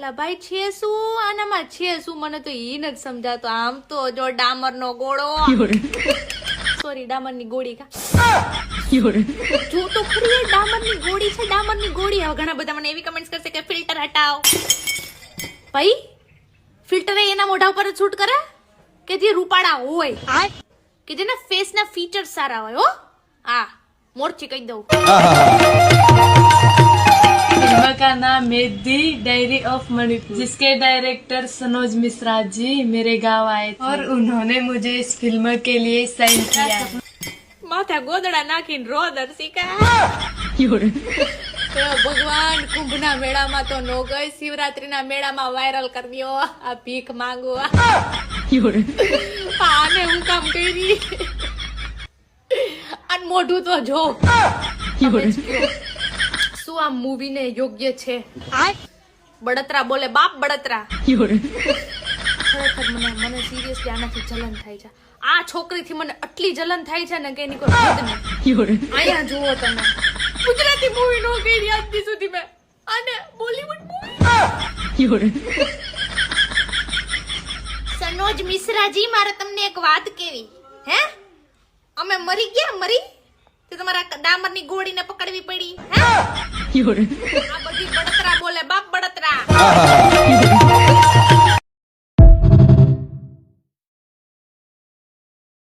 લા ભાઈ છે શું આનામાં છે શું મને તો ઈ નથી સમજાતો. આમ તો જો ડામરનો ગોળો સોરી ડામરની ગોળી કા જો તો ખરી ડામરની ગોળી છે ડામરની ગોળી. હવે ઘણા બધા મને એવી કમેન્ટ્સ કરશે કે ફિલ્ટર હટાવ. ભાઈ ફિલ્ટર એના મોઢા ઉપર જ શૂટ કરે કે જે રૂપાળા હોય કે જેના ફેસ ના ફીચર સારા હોય. હો આ મોરચી કહી દઉં. फिल्म का नाम मेदी डायरी ऑफ मणिपुर जिसके डायरेक्टर सनोज मिश्रा जी मेरे गांव आए थे और उन्होंने मुझे इस फिल्म के लिए साइन किया. માથા ગોદડા નાખીને રો દર્શિકા. ભગવાન કુંભના મેળામાં તો નો ગઈ, શિવરાત્રીના મેળામાં વાયરલ કરી દો આ ભીખ માંગો. આને હું કામ કરી અને મોઢું તો જો શું આ મૂવી ને યોગ્ય છે? બળતરા બોલે બાપ બળતરા. ખરેખર મને સિરિયસલી આનાથી જલન થાય છે. આ છોકરીથી મને આટલી જલન થાય છે ને કે એની કોઈ હદ નહીં. અહીંયા જુઓ તમે ગુજરાતી મૂવી નો ગઈ આજથી સુધી મેં અને બોલીવુડ મૂવી. સનોજ મિશ્રાજી મારે તમને એક વાત કેવી હે? અમે મરી ગયા મરી તે તમારા ડામરની ગોળીને પકડવી પડી હે? આ બધી બળતરા બોલે બાપ બળતરા.